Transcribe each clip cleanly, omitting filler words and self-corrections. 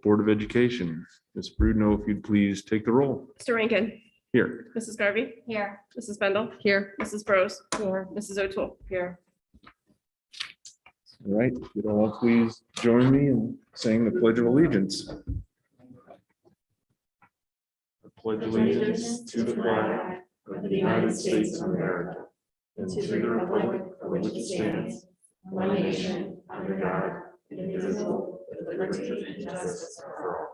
Board of Education. Ms. Brudno, if you'd please take the roll. Mr. Rankin. Here. Mrs. Garvey. Here. Mrs. Bendel. Here. Mrs. Bros. Here. Mrs. O'Toole. Here. All right, if you'd all please join me in saying the Pledge of Allegiance. I pledge allegiance to the flag of the United States of America and to the republic for which it stands, one nation, under God, indivisible, with liberty and justice for all.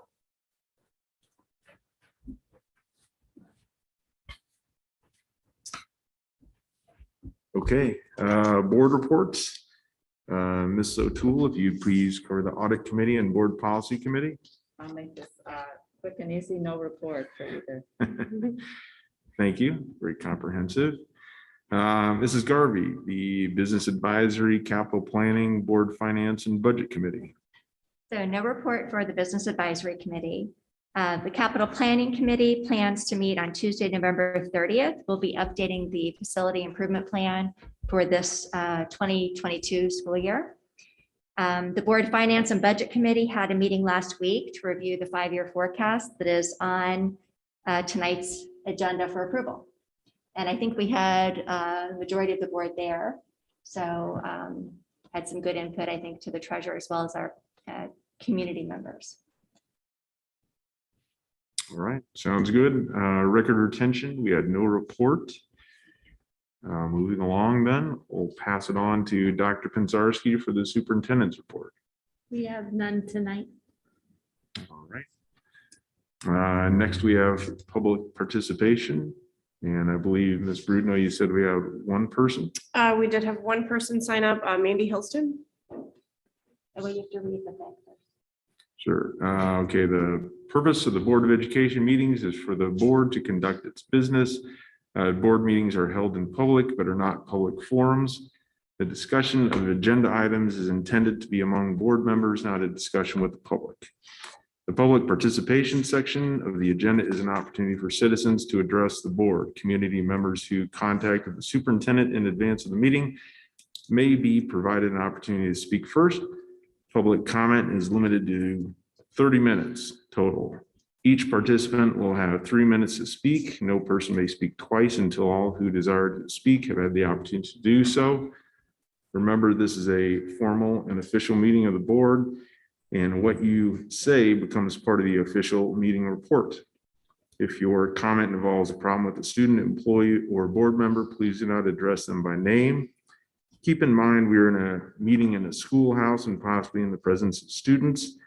Okay, board reports. Ms. O'Toole, if you'd please cover the Audit Committee and Board Policy Committee. I'll make this quick and easy, no report for either. Thank you. Very comprehensive. Mrs. Garvey, the Business Advisory, Capital Planning, Board Finance and Budget Committee. So no report for the Business Advisory Committee. The Capital Planning Committee plans to meet on Tuesday, November 30th. We'll be updating the facility improvement plan for this 2022 school year. The Board Finance and Budget Committee had a meeting last week to review the 5-year forecast that is on tonight's agenda for approval. And I think we had the majority of the board there. So had some good input, I think, to the treasurer as well as our community members. All right, sounds good. Record retention, we had no report. Moving along then, we'll pass it on to Dr. Pinzarski for the superintendent's report. We have none tonight. All right. Next, we have public participation. And I believe, Ms. Brudno, you said we have one person? We did have one person sign up, Mandy Hilston. And we have to read the thing. Sure. Okay, the purpose of the Board of Education meetings is for the board to conduct its business. Board meetings are held in public but are not public forums. The discussion of agenda items is intended to be among board members, not a discussion with the public. The public participation section of the agenda is an opportunity for citizens to address the board. Community members who contacted the superintendent in advance of the meeting may be provided an opportunity to speak first. Public comment is limited to 30 minutes total. Each participant will have 3 minutes to speak. No person may speak twice until all who desire to speak have had the opportunity to do so. Remember, this is a formal and official meeting of the board, and what you say becomes part of the official meeting report. If your comment involves a problem with a student, employee, or board member, please do not address them by name. Keep in mind, we are in a meeting in a schoolhouse and possibly in the presence of students.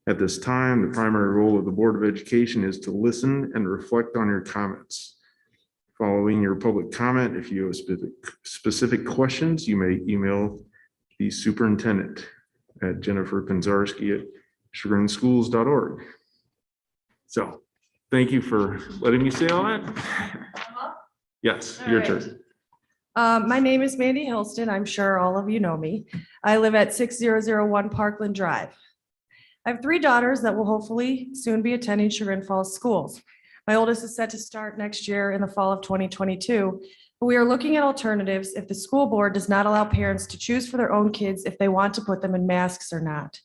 At this time, the primary role of the Board of Education is to listen and reflect on your comments. Following your public comment, if you have specific questions, you may email the superintendent at Jennifer Pinzarski at chagrinschools.org. So thank you for letting me say all that. Yes, your turn. My name is Mandy Hilston. I'm sure all of you know me. I live at 6001 Parkland Drive. I have 3 daughters that will hopefully soon be attending Chagrin Falls schools. My oldest is set to start next year in the fall of 2022, but we are looking at alternatives if the school board does not allow parents to choose for their own kids if they want to put them in masks or not.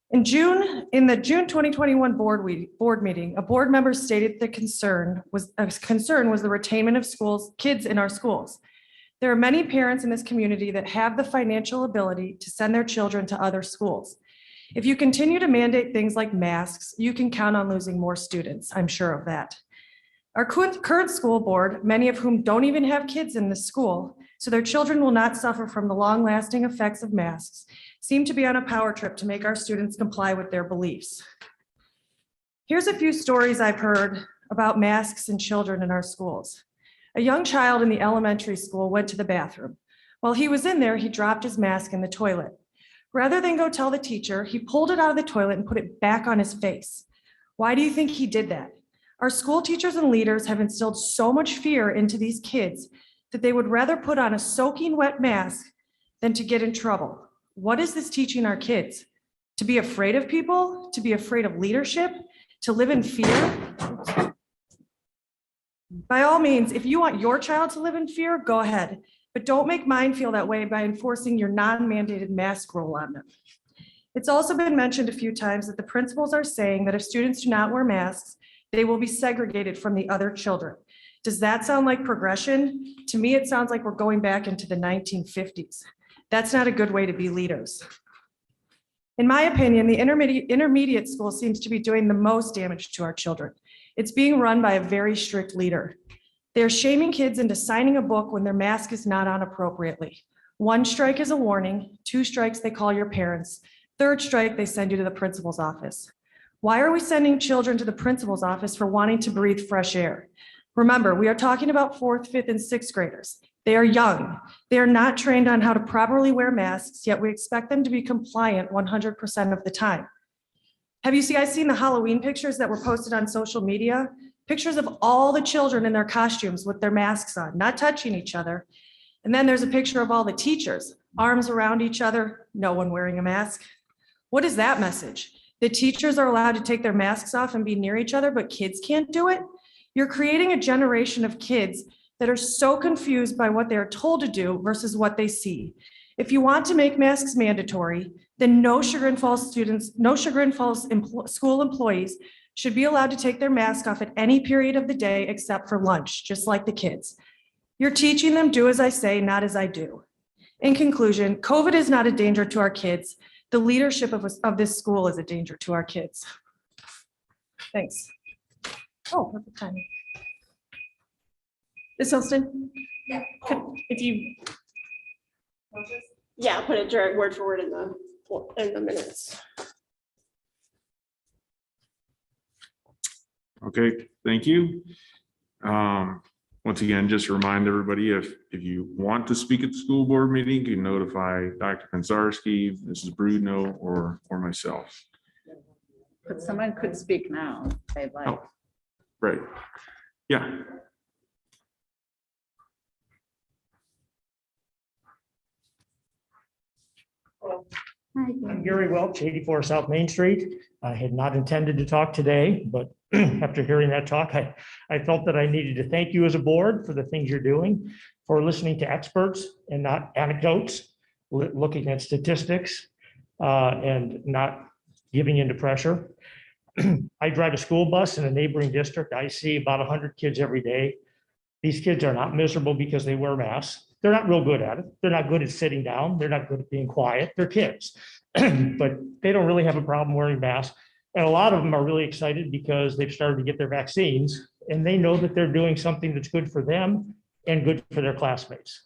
In the June 2021 board meeting, a board member stated the concern was the retainment of kids in our schools. There are many parents in this community that have the financial ability to send their children to other schools. If you continue to mandate things like masks, you can count on losing more students. I'm sure of that. Our current school board, many of whom don't even have kids in this school, so their children will not suffer from the long-lasting effects of masks, seem to be on a power trip to make our students comply with their beliefs. Here's a few stories I've heard about masks and children in our schools. A young child in the elementary school went to the bathroom. While he was in there, he dropped his mask in the toilet. Rather than go tell the teacher, he pulled it out of the toilet and put it back on his face. Why do you think he did that? Our school teachers and leaders have instilled so much fear into these kids that they would rather put on a soaking wet mask than to get in trouble. What is this teaching our kids? To be afraid of people? To be afraid of leadership? To live in fear? By all means, if you want your child to live in fear, go ahead. But don't make mine feel that way by enforcing your non-mandated mask rule on them. It's also been mentioned a few times that the principals are saying that if students do not wear masks, they will be segregated from the other children. Does that sound like progression? To me, it sounds like we're going back into the 1950s. That's not a good way to be leaders. In my opinion, the intermediate school seems to be doing the most damage to our children. It's being run by a very strict leader. They're shaming kids into signing a book when their mask is not on appropriately. 1 strike is a warning, 2 strikes, they call your parents. 3rd strike, they send you to the principal's office. Why are we sending children to the principal's office for wanting to breathe fresh air? Remember, we are talking about 4th, 5th, and 6th graders. They are young. They are not trained on how to properly wear masks, yet we expect them to be compliant 100% of the time. Have you guys seen the Halloween pictures that were posted on social media? Pictures of all the children in their costumes with their masks on, not touching each other. And then there's a picture of all the teachers, arms around each other, no one wearing a mask. What is that message? The teachers are allowed to take their masks off and be near each other, but kids can't do it? You're creating a generation of kids that are so confused by what they're told to do versus what they see. If you want to make masks mandatory, then no Chagrin Falls students, no Chagrin Falls school employees should be allowed to take their mask off at any period of the day except for lunch, just like the kids. You're teaching them do as I say, not as I do. In conclusion, COVID is not a danger to our kids. The leadership of this school is a danger to our kids. Thanks. Oh, perfect timing. Ms. Hilston? Yeah. If you. Yeah, put it direct word for word in the minutes. Okay, thank you. Once again, just remind everybody, if you want to speak at the school board meeting, you can notify Dr. Penzarski, Mrs. Brudno, or myself. But someone could speak now if they'd like. Oh, right. Yeah. I'm Gary Welch, 84 South Main Street. I had not intended to talk today, but after hearing that talk, I felt that I needed to thank you as a board for the things you're doing, for listening to experts and not anecdotes, looking at statistics and not giving into pressure. I drive a school bus in a neighboring district. I see about 100 kids every day. These kids are not miserable because they wear masks. They're not real good at it. They're not good at sitting down. They're not good at being quiet. They're kids, but they don't really have a problem wearing masks. And a lot of them are really excited because they've started to get their vaccines and they know that they're doing something that's good for them and good for their classmates.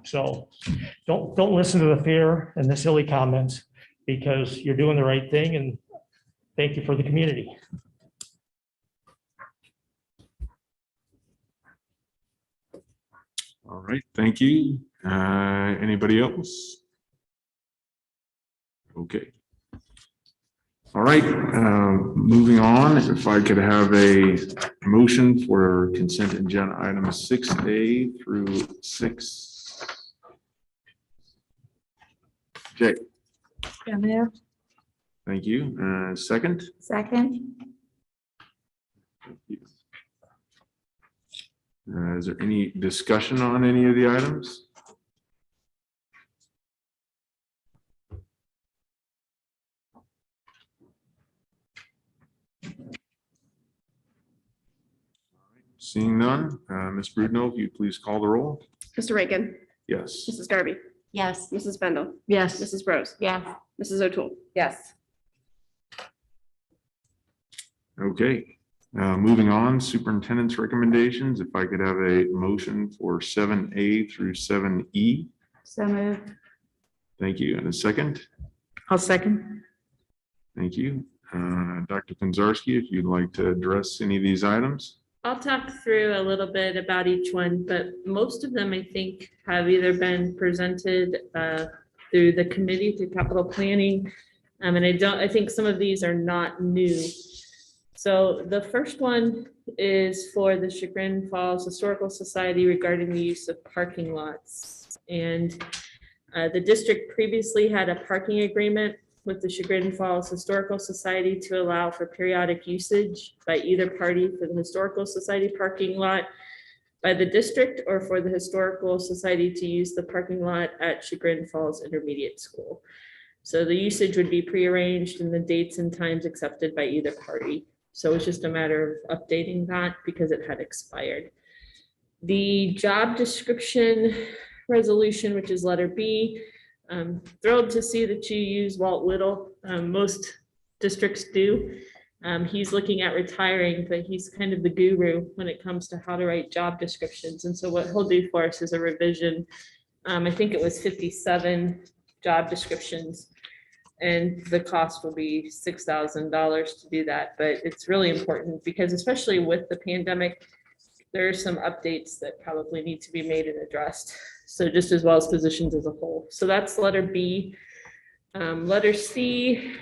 So don't listen to the fear and the silly comments, because you're doing the right thing, and thank you for the community. All right, thank you. Anybody else? Okay. All right, moving on, if I could have a motion for consent agenda items 6A through 6. Jay, thank you. Second? Second. Thank you. Is there any discussion on any of the items? Seeing none, Ms. Brudno, if you please call the roll. Mr. Reagan, Yes. Mrs. Garvey, Yes. Mrs. Bendel, Yes. Mrs. Rose, Yes. Mrs. O'Toole. Yes. Okay, moving on, superintendent's recommendations. If I could have a motion for 7A through 7E. So moved. Thank you. And a second. I'll second. Thank you. Dr. Penzarski, if you'd like to address any of these items. I'll talk through a little bit about each one, but most of them I think have either been presented through the committee, through capital planning. And I think some of these are not new. So the first one is for the Chagrin Falls Historical Society regarding the use of parking lots. And the district previously had a parking agreement with the Chagrin Falls Historical Society to allow for periodic usage by either party for the Historical Society parking lot by the district, or for the Historical Society to use the parking lot at Chagrin Falls Intermediate School. So the usage would be prearranged and the dates and times accepted by either party. So it's just a matter of updating that because it had expired. The job description resolution, which is letter B, I'm thrilled to see that you use Walt Whittle. Most districts do. He's looking at retiring, but he's kind of the guru when it comes to how to write job descriptions. And so what he'll do for us is a revision. I think it was 57 job descriptions. And the cost will be $6,000 to do that. But it's really important because especially with the pandemic, there are some updates that probably need to be made and addressed. So just as well as positions as a whole. So that's letter B. Letter C,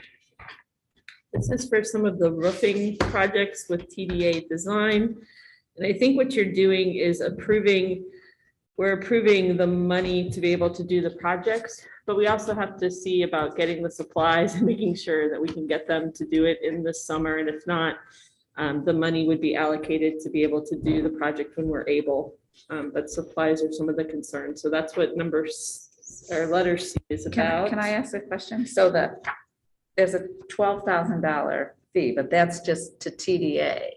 this is for some of the roofing projects with TDA design. And I think what you're doing is we're approving the money to be able to do the projects, but we also have to see about getting the supplies and making sure that we can get them to do it in the summer. And if not, the money would be allocated to be able to do the project when we're able. But supplies are some of the concerns. So that's what letter C is about. Can I ask a question? So there's a $12,000 fee, but that's just to TDA,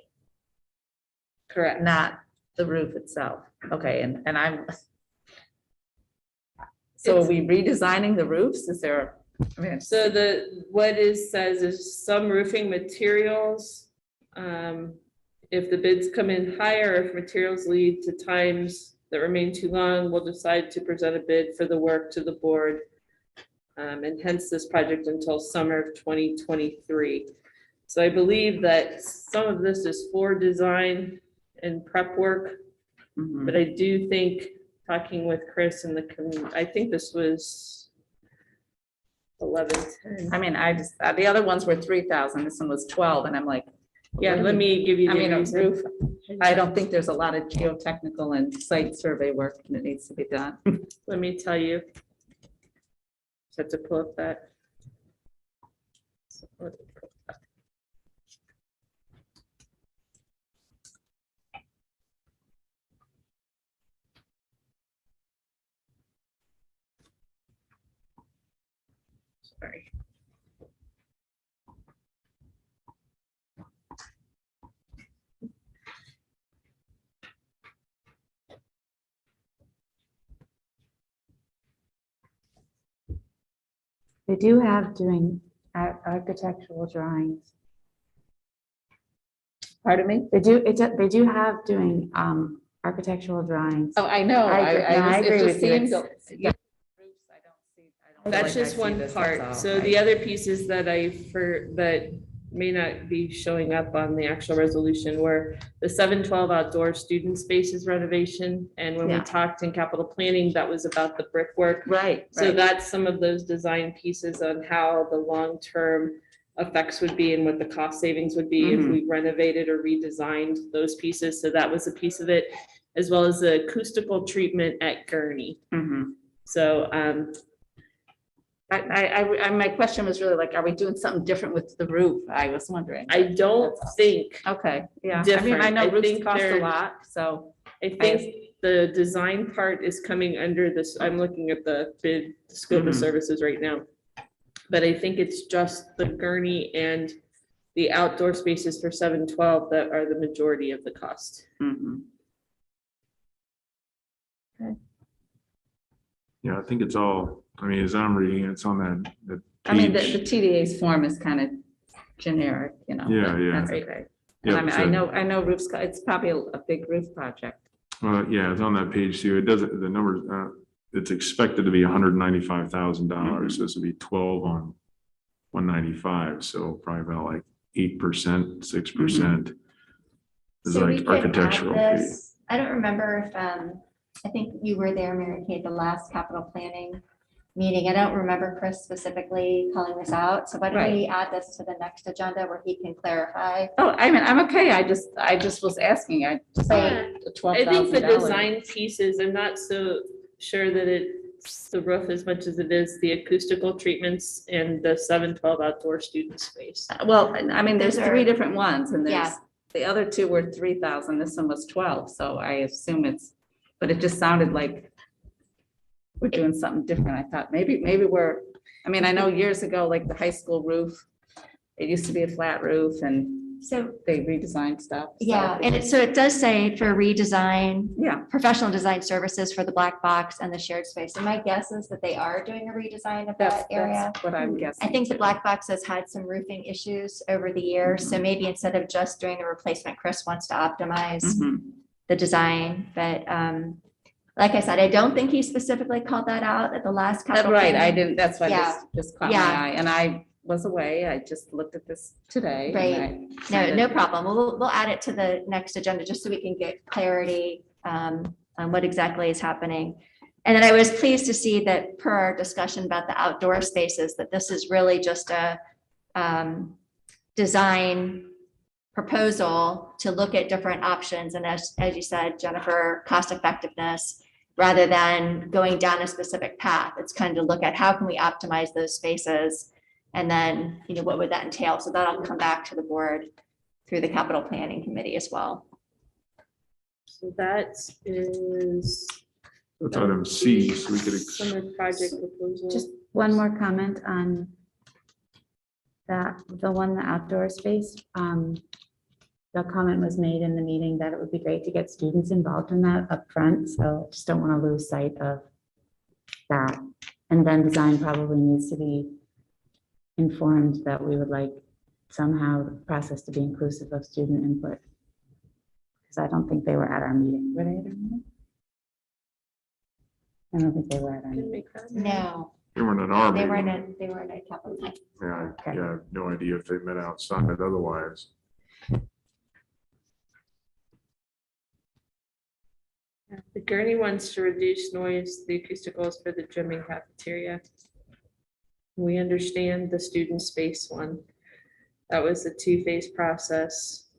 Correct. not the roof itself. Okay, and so are we redesigning the roofs? Is there? I mean, So what it says is some roofing materials, if the bids come in higher, if materials lead to times that remain too long, we'll decide to present a bid for the work to the board. And hence this project until summer of 2023. So I believe that some of this is for design and prep work, mhm. but I do think talking with Chris and I think this was 1110. I mean, the other ones were 3,000. This one was 12, and I'm like, Yeah, let me give you I the mean, a reason. roof. I don't think there's a lot of geotechnical and site survey work that needs to be done. Let me tell you. Just have to pull up that. Sorry. They do have doing architectural drawings. Pardon me? They do have doing architectural drawings. Oh, I know. I agree it just with you. seems- It's- yeah, roofs, I don't That's feel like just I see one this, part. that's all. So the other pieces that that may not be showing up on the actual resolution were the 712 outdoor student spaces renovation. And when we Yeah. talked in capital planning, that was about the brickwork. Right. So right. that's some of those design pieces on how the long-term effects would be and what the cost savings would be if Mhm. we renovated or redesigned those pieces. So that was a piece of it, as well as the acoustical treatment at Gurney. Mhm. So My question was really like, are we doing something different with the roof? I was wondering. I don't think, Okay, yeah. I mean, different. I know I roofs think cost a they're- lot, so. I think the design part is coming under this, I'm looking at the bid scope of Mhm. services right now. But I think it's just the gurney and the outdoor spaces for 712 that are the majority of the cost. Mhm. Yeah, I think it's all, I mean, as I'm reading it, it's on that I mean, the page. TDA's form is kind of generic, you know. Yeah, but yeah. That's okay. Yeah, And so- I know roofs, it's probably a big roof project. Well, yeah, it's on that page too. It doesn't, the numbers, it's expected to be $195,000. So this would be 12 on 195. So probably about like 8%, 6%. Is So we like could add architectural fee. this. I don't remember if, I think you were there, Mary Kate, the last capital planning meeting. I don't remember Chris specifically calling this out. So why don't we add this to the next agenda where he can clarify? Oh, I mean, I'm okay. I just was asking. I just saw Yeah. the I think the $12,000. design pieces, I'm not so sure that it's the roof as much as it is the acoustical treatments and the 712 outdoor student space. Well, I mean, there's Those are- 3 different ones and Yeah. there's, the other 2 were 3,000. This one was 12. So I assume but it just sounded like we're doing something different. I thought maybe we're I mean, I know years ago, like the high school roof, it used to be a flat roof and So, they redesigned stuff. so- yeah, and it does say for redesign, Yeah, professional design services for the black box and the shared space. And my guess is that they are doing a redesign of that area. that's what I'm guessing. I think the too. black box has had some roofing issues over the years, so maybe instead of just doing the replacement, Chris wants to optimize Mhm. the design, but like I said, I don't think he specifically called that out at the last That's capital. right, I planning. didn't, that's why Yeah. this just caught my Yeah. eye, and I was away, I just looked at this today. and Right. I No, kinda- no problem. We'll add it to the next agenda just so we can get clarity on what exactly is happening. And then I was pleased to see that per our discussion about the outdoor spaces, that this is really just a design proposal to look at different options. And as you said, Jennifer, cost effectiveness, rather than going down a specific path. It's kind of to look at how can we optimize those spaces? And then, what would that entail? So that'll come back to the board through the capital planning committee as well. So that is. That's item C, so we could. Summer project proposal. Just one more comment on that, the one, the outdoor space. The comment was made in the meeting that it would be great to get students involved in that up front. So just don't want to lose sight of that. And then design probably needs to be informed that we would like somehow the process to be inclusive of student input. Because I don't think they were at our meeting. Were they at our meeting? I don't think they were at our Can meeting. make that. No, They weren't in our they were in meeting. they were in a capital. Planning. Yeah, Okay. I have no idea if they met outside otherwise. The Gurney wants to reduce noise, the acousticals for the gym and cafeteria. We understand the student space one. That was a two-phase process.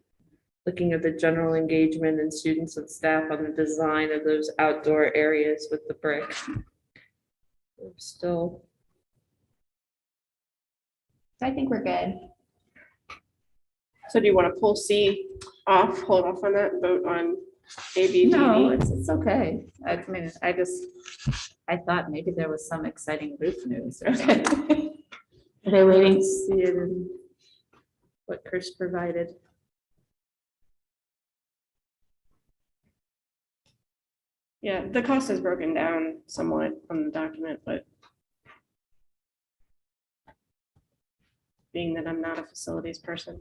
Looking at the general engagement and students and staff on the design of those outdoor areas with the brick. We're still, So I think we're good. So do you want to pull C off, hold off on that, vote on A, B, D, No, D? it's okay. I mean, I thought maybe there was some exciting roof news. or something. Are they waiting? see it in what Chris provided. Yeah, the cost is broken down somewhat on the document, but being that I'm not a facilities person.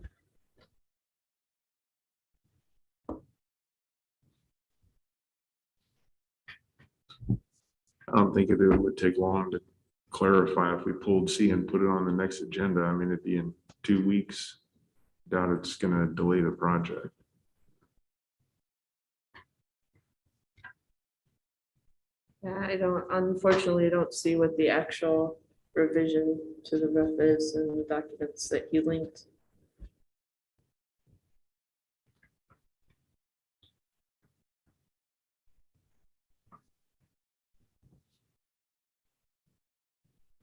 I don't think it would take long to clarify if we pulled C and put it on the next agenda. I mean, it'd be in 2 weeks. Doubt it's gonna delay the project. Yeah, unfortunately, I don't see what the actual revision to the roof is in the documents that you linked.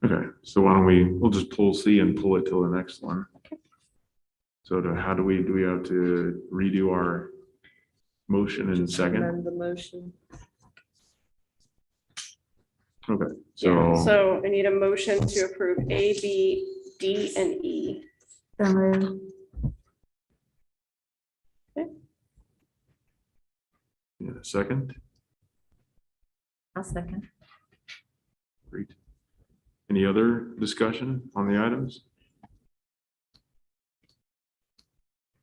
Okay, so why don't we'll just pull C and pull it till the next one. So how do we have to redo our motion in second? Amend the motion. Okay, So I need a motion to approve A, B, D, and E. So moved. yeah, second, I'll second. great. Any other discussion on the items?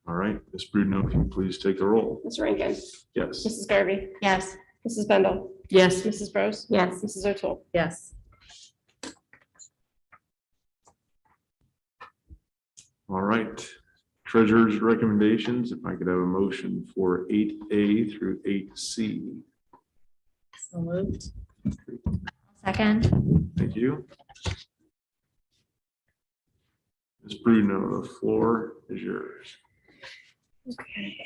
All right, Ms. Brudno, if you please take the roll. Ms. Rankin, Yes. Mrs. Garvey, Yes. Mrs. Bendel, Yes. Mrs. Bros, Yes. Mrs. O'Toole. Yes. All right, treasurer's recommendations, if I could have a motion for 8A through 8C. So moved. Second. Thank you. Ms. Bruno, the floor is yours. Okay.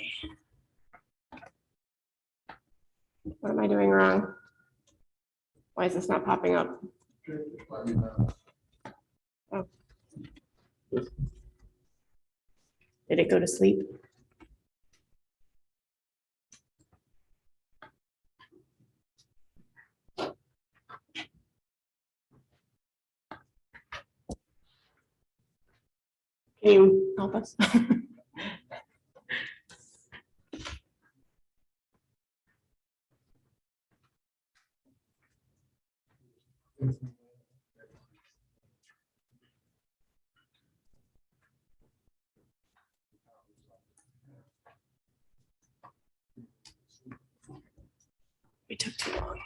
What am I doing wrong? Why is this not popping up? Oh. Did it go to sleep? Can you help us? We took too long.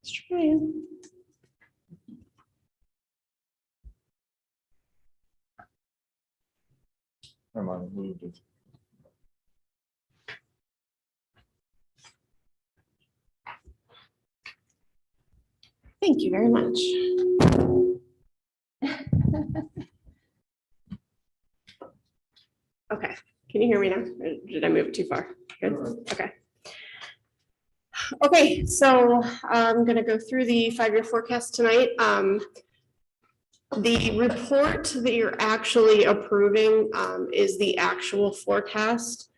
Let's try it. Thank you very much. Okay, can you hear me now? Or did I move it too far? Good, okay. Okay, so I'm gonna go through the 5-year forecast tonight. The report that you're actually approving is the actual forecast.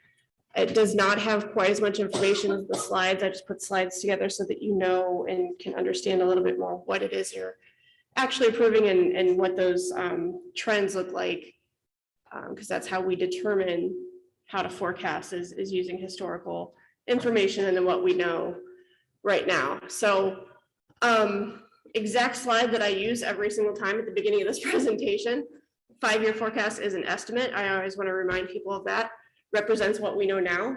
It does not have quite as much information as the slides. I just put slides together so that you know and can understand a little bit more what it is you're actually approving and what those trends look like. Because that's how we determine how to forecast is using historical information and then what we know right now. So exact slide that I use every single time at the beginning of this presentation. 5-year forecast is an estimate. I always want to remind people of that. Represents what we know now.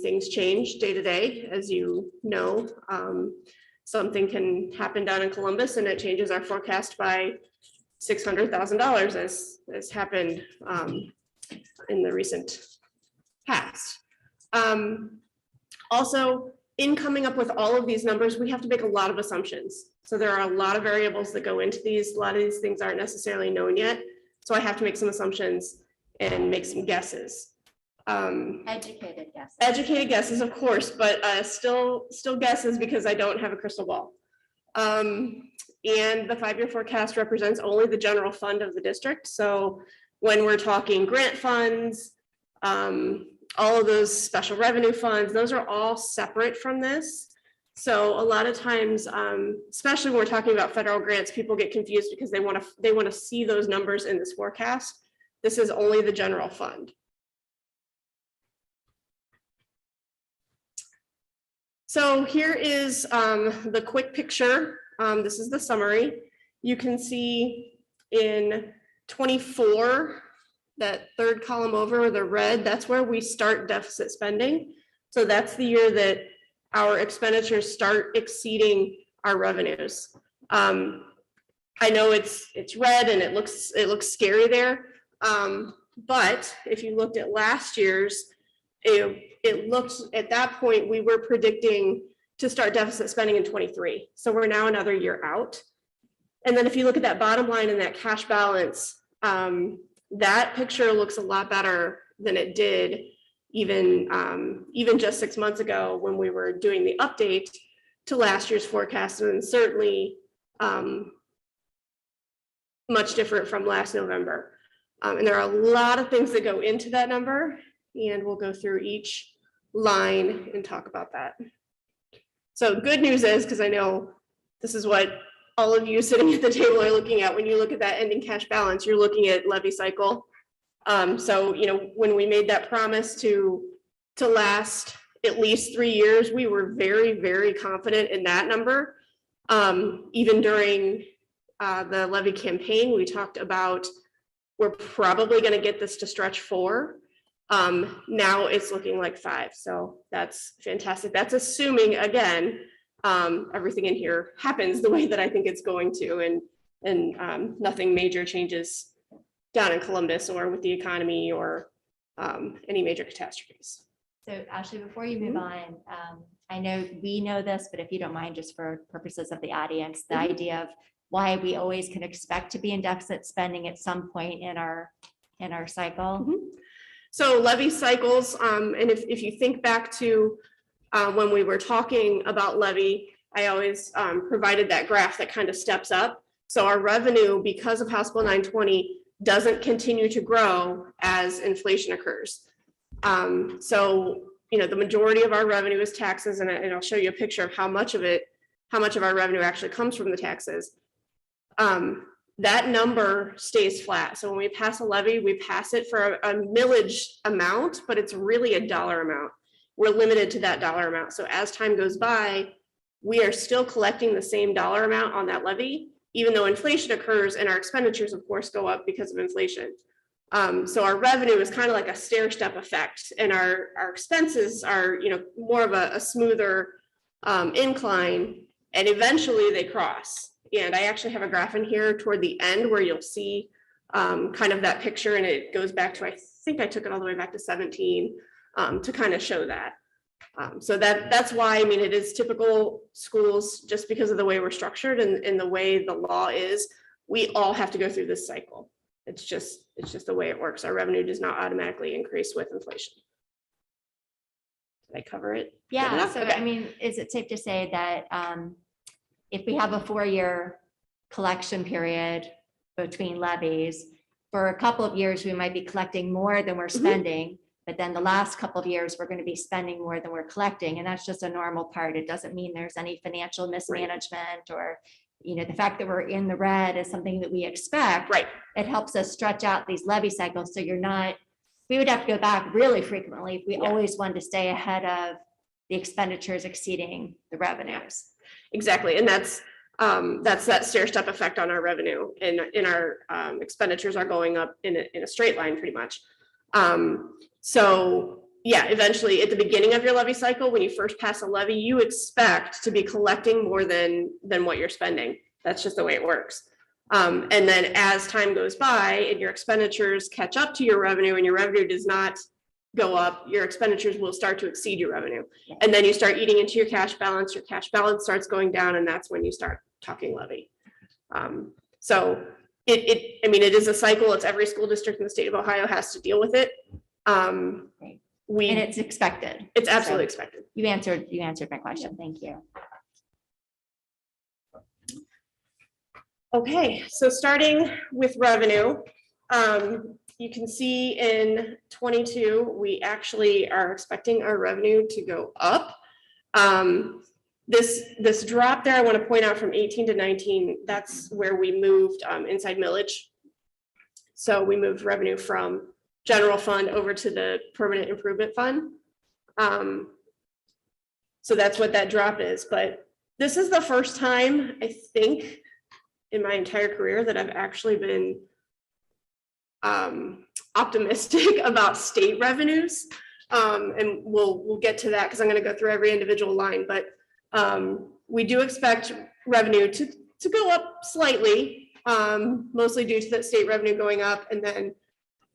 Things change day to day, as you know. Something can happen down in Columbus and it changes our forecast by $600,000 as happened in the recent past. Also, in coming up with all of these numbers, we have to make a lot of assumptions. So there are a lot of variables that go into these. A lot of these things aren't necessarily known yet. So I have to make some assumptions and make some guesses. Educated guesses. Educated guesses, of course, but still guesses because I don't have a crystal ball. And the 5-year forecast represents only the general fund of the district. So when we're talking grant funds, all of those special revenue funds, those are all separate from this. So a lot of times, especially when we're talking about federal grants, people get confused because they want to see those numbers in this forecast. This is only the general fund. So here is the quick picture. This is the summary. You can see in 24, that third column over, the red, that's where we start deficit spending. So that's the year that our expenditures start exceeding our revenues. I know it's red and it looks scary there. But if you looked at last year's, it looked at that point, we were predicting to start deficit spending in 23. So we're now another year out. And then if you look at that bottom line and that cash balance, that picture looks a lot better than it did even just 6 months ago when we were doing the update to last year's forecast, and certainly much different from last November. And there are a lot of things that go into that number, and we'll go through each line and talk about that. So good news is, because I know this is what all of you sitting at the table are looking at, when you look at that ending cash balance, you're looking at levy cycle. So, you know, when we made that promise to last at least 3 years, we were very, very confident in that number. Even during the levy campaign, we talked about, we're probably going to get this to stretch 4. Now it's looking like 5. So that's fantastic. That's assuming, again, everything in here happens the way that I think it's going to, and nothing major changes down in Columbus or with the economy or any major catastrophes. So Ashley, before you move on, I know we know this, but if you don't mind, just for purposes of the audience, the idea of why we always can expect to be in deficit spending at some point in our cycle? So levy cycles, and if you think back to when we were talking about levy, I always provided that graph that kind of steps up. So our revenue, because of House Bill 920, doesn't continue to grow as inflation occurs. So, the majority of our revenue is taxes, and I'll show you a picture of how much of our revenue actually comes from the taxes. That number stays flat. So when we pass a levy, we pass it for a millage amount, but it's really a dollar amount. We're limited to that dollar amount. So as time goes by, we are still collecting the same dollar amount on that levy, even though inflation occurs and our expenditures, of course, go up because of inflation. So our revenue is kind of like a stair step effect, and our expenses are, more of a smoother incline, and eventually they cross. And I actually have a graph in here toward the end where you'll see kind of that picture, and it goes back to, I think I took it all the way back to 17 to kind of show that. So that's why, it is typical schools, just because of the way we're structured and the way the law is, we all have to go through this cycle. It's just the way it works. Our revenue does not automatically increase with inflation. Did I cover it? Yeah, enough? so Okay. is it safe to say that if we have a 4-year collection period between levies, for a couple of years, we might be collecting more than we're spending, but then the last couple of years, we're going to be spending more than we're collecting, and that's just a normal part. It doesn't mean there's any financial mismanagement or, the fact that we're in the red is something that we expect. Right. It helps us stretch out these levy cycles, so we would have to go back really frequently if we always wanted to stay ahead of the expenditures exceeding the revenues. Exactly, and that's that stair step effect on our revenue, and our expenditures are going up in a straight line pretty much. So yeah, eventually at the beginning of your levy cycle, when you first pass a levy, you expect to be collecting more than what you're spending. That's just the way it works. And then as time goes by and your expenditures catch up to your revenue, and your revenue does not go up, your expenditures will start to exceed your revenue. And then you start eating into your cash balance starts going down, and that's when you start talking levy. So it is a cycle. It's every school district in the state of Ohio has to deal with it. And it's expected. It's absolutely So expected. You answered my question. Thank you. Okay, so starting with revenue, you can see in 22, we actually are expecting our revenue to go up. This drop there, I want to point out from 18 to 19, that's where we moved inside millage. So we moved revenue from general fund over to the permanent improvement fund. So that's what that drop is. But this is the first time, I think, in my entire career that I've actually been optimistic about state revenues. And we'll get to that because I'm going to go through every individual line, but we do expect revenue to go up slightly, mostly due to that state revenue going up. And then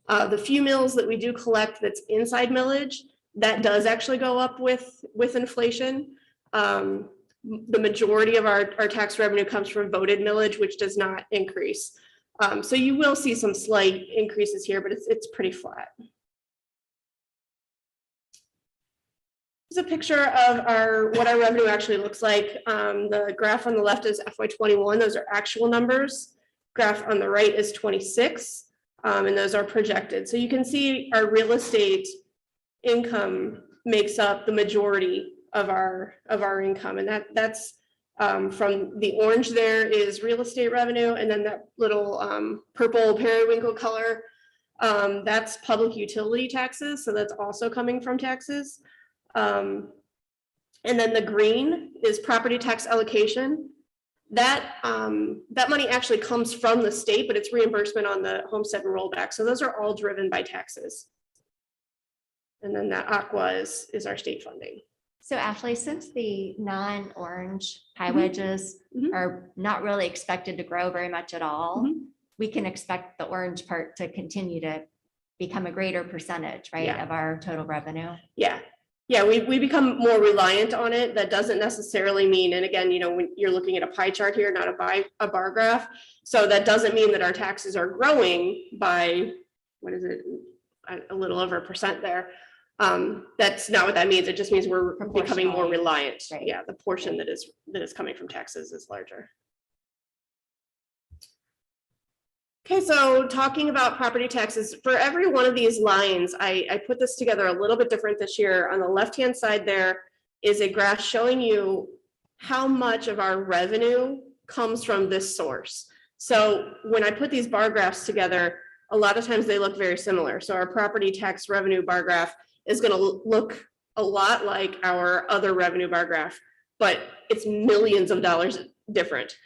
the few mills that we do collect that's inside millage, that does actually go up with inflation. The majority of our tax revenue comes from voted millage, which does not increase. So you will see some slight increases here, but it's pretty flat. Here's a picture of what our revenue actually looks like. The graph on the left is FY21. Those are actual numbers. Graph on the right is 26, and those are projected. So you can see our real estate income makes up the majority of our income, and that's from the orange there is real estate revenue, and then that little purple periwinkle color, that's public utility taxes, so that's also coming from taxes. And then the green is property tax allocation. That money actually comes from the state, but it's reimbursement on the homestead and rollback. So those are all driven by taxes. And then that aqua is our state funding. So Ashley, since the non-orange high wedges are not really expected to grow very much at all, we can expect the orange part to continue to become a greater percentage, right, of our total revenue. Yeah. Yeah, we become more reliant on it. That doesn't necessarily mean, and again, when you're looking at a pie chart here, not a bar graph. So that doesn't mean that our taxes are growing by, what is it, a little over 1% there. That's not what that means. It just means we're becoming more Proportionally. reliant. Right. Yeah, the portion that is coming from taxes is larger. Okay, so talking about property taxes, for every one of these lines, I put this together a little bit different this year. On the left-hand side there is a graph showing you how much of our revenue comes from this source. So when I put these bar graphs together, a lot of times they look very similar. So our property tax revenue bar graph is going to look a lot like our other revenue bar graph, but it's millions of dollars different.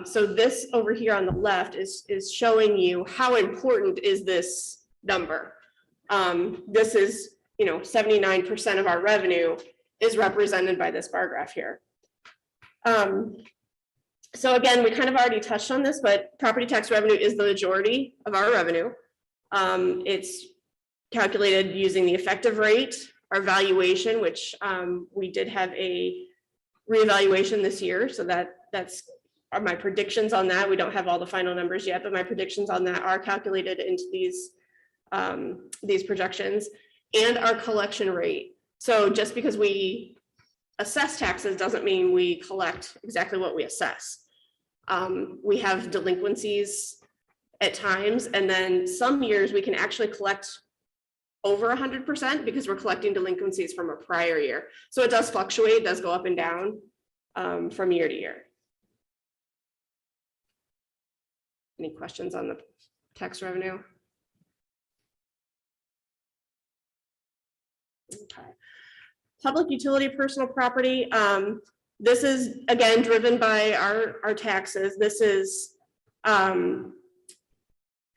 So this over here on the left is showing you how important is this number. This is, 79% of our revenue is represented by this bar graph here. So again, we kind of already touched on this, but property tax revenue is the majority of our revenue. It's calculated using the effective rate, our valuation, which we did have a reevaluation this year, so that's are my predictions on that. We don't have all the final numbers yet, but my predictions on that are calculated into these projections, and our collection rate. So just because we assess taxes doesn't mean we collect exactly what we assess. We have delinquencies at times, and then some years we can actually collect over 100% because we're collecting delinquencies from a prior year. So it does fluctuate, it does go up and down from year to year. Any questions on the tax revenue? Okay. Public utility personal property. This is again driven by our taxes. This is on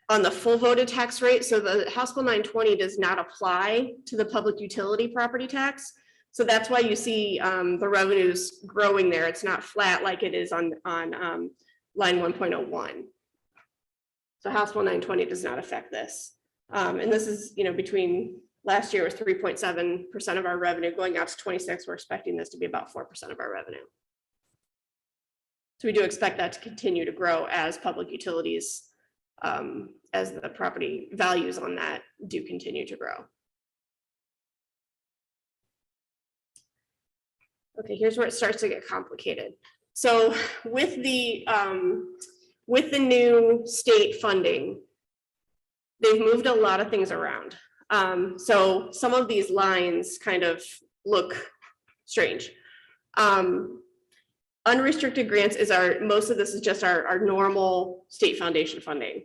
the full voted tax rate. So the House Bill 920 does not apply to the public utility property tax. So that's why you see the revenues growing there. It's not flat like it is on line 1.01. So House Bill 920 does not affect this. And this is, between last year was 3.7% of our revenue, going out to 26. We're expecting this to be about 4% of our revenue. So we do expect that to continue to grow as public utilities, as the property values on that do continue to grow. Okay, here's where it starts to get complicated. So with the new state funding, they've moved a lot of things around. So some of these lines kind of look strange. Unrestricted grants is most of this is just our normal state foundation funding.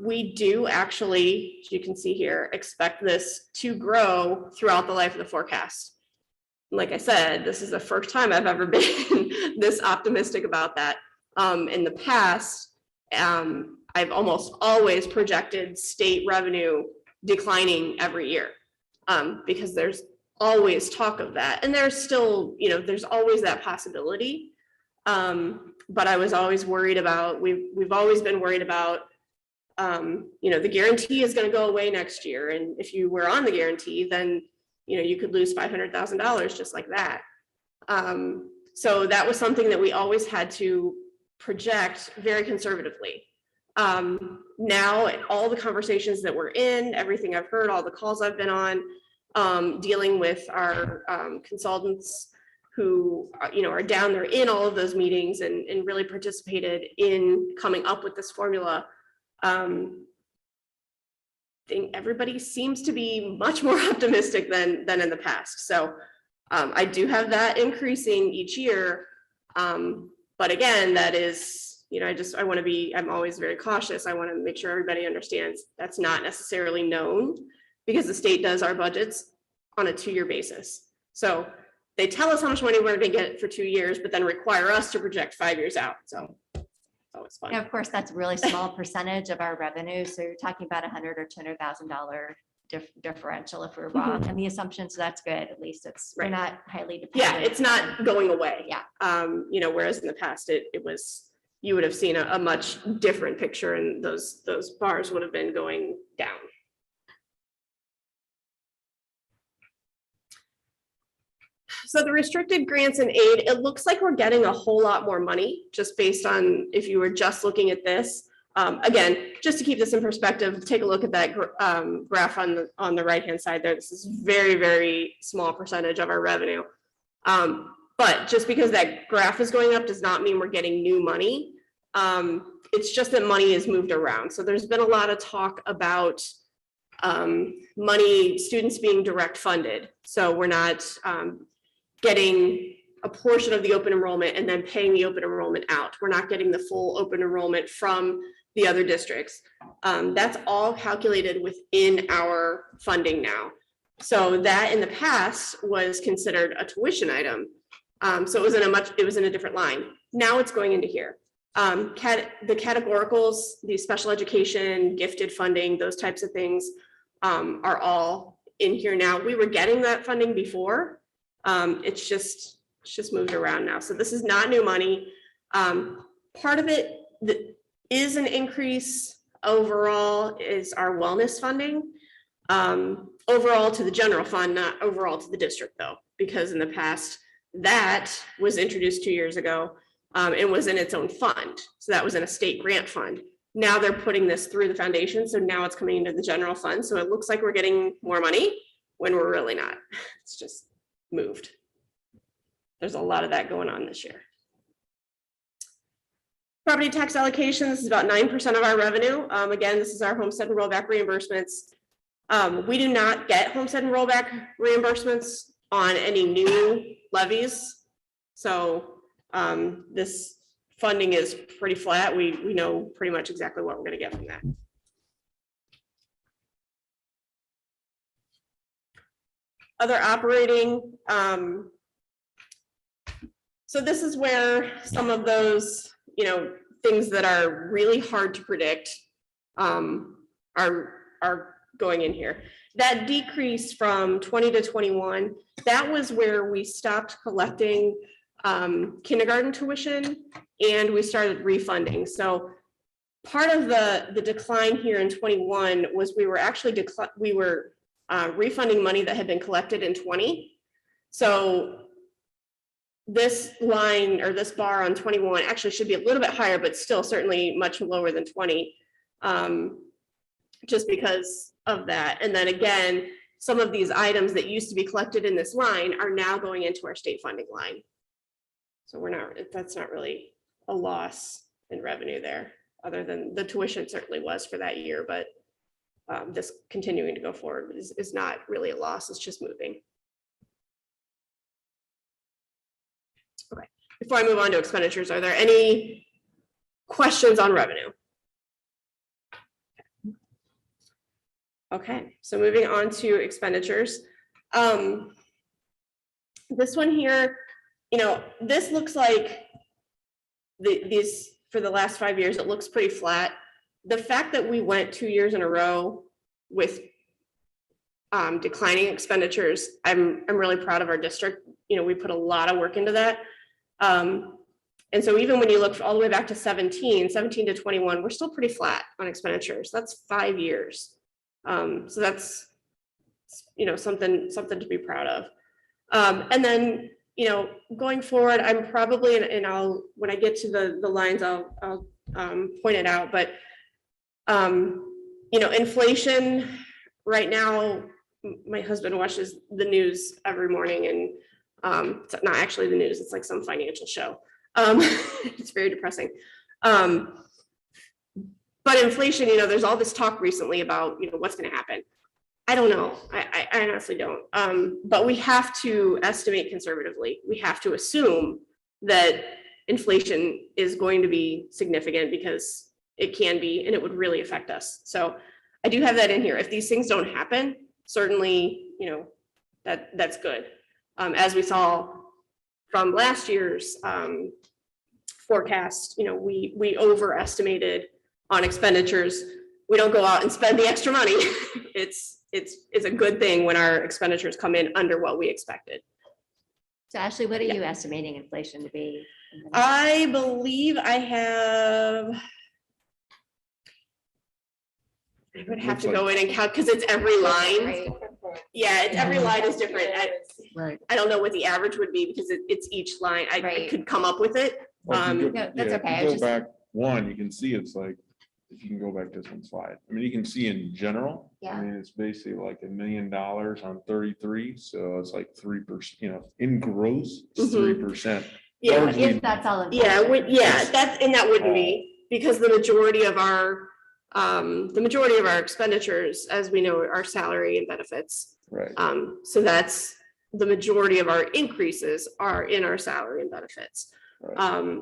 We do actually, as you can see here, expect this to grow throughout the life of the forecast. Like I said, this is the first time I've ever been this optimistic about that. In the past, I've almost always projected state revenue declining every year because there's always talk of that. And there's still, there's always that possibility. But I was always worried about, we've always been worried about, the guarantee is going to go away next year. And if you were on the guarantee, then, you could lose $500,000 just like that. So that was something that we always had to project very conservatively. Now, all the conversations that we're in, everything I've heard, all the calls I've been on, dealing with our consultants who are down there in all of those meetings and really participated in coming up with this formula. I think everybody seems to be much more optimistic than in the past. So I do have that increasing each year. But again, that is, I'm always very cautious. I want to make sure everybody understands that's not necessarily known because the state does our budgets on a 2-year basis. So they tell us how much money we're going to get for 2 years, but then require us to project 5 years out. So it's always fun. And of course, that's a really small percentage of our revenue. So you're talking about $100,000 or $200,000 differential if we're wrong. And the assumptions, so that's good. At least we're not highly dependent. Yeah, it's not going away. Yeah. Whereas in the past, it was, you would have seen a much different picture and those bars would have been going down. So the restricted grants and aid, it looks like we're getting a whole lot more money just based on if you were just looking at this. Again, just to keep this in perspective, take a look at that graph on the right hand side there. This is very, very small percentage of our revenue. But just because that graph is going up does not mean we're getting new money. It's just that money is moved around. So there's been a lot of talk about money, students being direct funded. So we're not getting a portion of the open enrollment and then paying the open enrollment out. We're not getting the full open enrollment from the other districts. That's all calculated within our funding now. So that in the past was considered a tuition item. So it was in a different line. Now it's going into here. The categoricals, the special education, gifted funding, those types of things are all in here now. We were getting that funding before. It's just moved around now. So this is not new money. Part of it that is an increase overall is our wellness funding. Overall to the general fund, not overall to the district though, because in the past that was introduced 2 years ago and was in its own fund. So that was in a state grant fund. Now they're putting this through the foundation. So now it's coming into the general fund. So it looks like we're getting more money when we're really not. It's just moved. There's a lot of that going on this year. Property tax allocations is about 9% of our revenue. Again, this is our homestead and rollback reimbursements. We do not get homestead and rollback reimbursements on any new levies. So this funding is pretty flat. We know pretty much exactly what we're going to get from that. Other operating. So this is where some of those, things that are really hard to predict are going in here. That decrease from 20 to 21, that was where we stopped collecting kindergarten tuition and we started refunding. So part of the decline here in 21 was we were actually refunding money that had been collected in 20. So this line or this bar on 21 actually should be a little bit higher, but still certainly much lower than 20, just because of that. And then again, some of these items that used to be collected in this line are now going into our state funding line. So that's not really a loss in revenue there, other than the tuition certainly was for that year, but this continuing to go forward is not really a loss, it's just moving. Okay, before I move on to expenditures, are there any questions on revenue? Okay, so moving on to expenditures. This one here, this looks like these for the last 5 years, it looks pretty flat. The fact that we went 2 years in a row with declining expenditures, I'm really proud of our district. We put a lot of work into that. And so even when you look all the way back to 17 to 21, we're still pretty flat on expenditures. That's 5 years. So that's, something to be proud of. And then, going forward, I'm probably, and when I get to the lines, I'll point it out, but, inflation right now, my husband watches the news every morning and it's not actually the news, it's like some financial show. It's very depressing. But inflation, there's all this talk recently about, what's going to happen. I don't know. I honestly don't. But we have to estimate conservatively. We have to assume that inflation is going to be significant because it can be, and it would really affect us. So I do have that in here. If these things don't happen, certainly, that's good. As we saw from last year's forecast, we overestimated on expenditures. We don't go out and spend the extra money. It's a good thing when our expenditures come in under what we expected. So Ashley, what are you estimating inflation to be? I believe I would have to go in and count because it's every line. Yeah, every line is different. Right. I don't know what the average would be because it's each line. I Right. could come up with it. Well, if you Um, go- No, that's yeah, okay. I If was you go just- back one, you can see it's like, if you can go back to this one slide, I mean, you can see in general. Yeah. I mean, it's basically like $1 million on 33, so it's like 3%, in gross, it's Mhm. 3%. Yeah, Largely- If that's all. Yeah, included. that wouldn't be, because the majority of our expenditures, as we know, are salary and benefits. Right. So that's, the majority of our increases are in our salary and benefits. Right.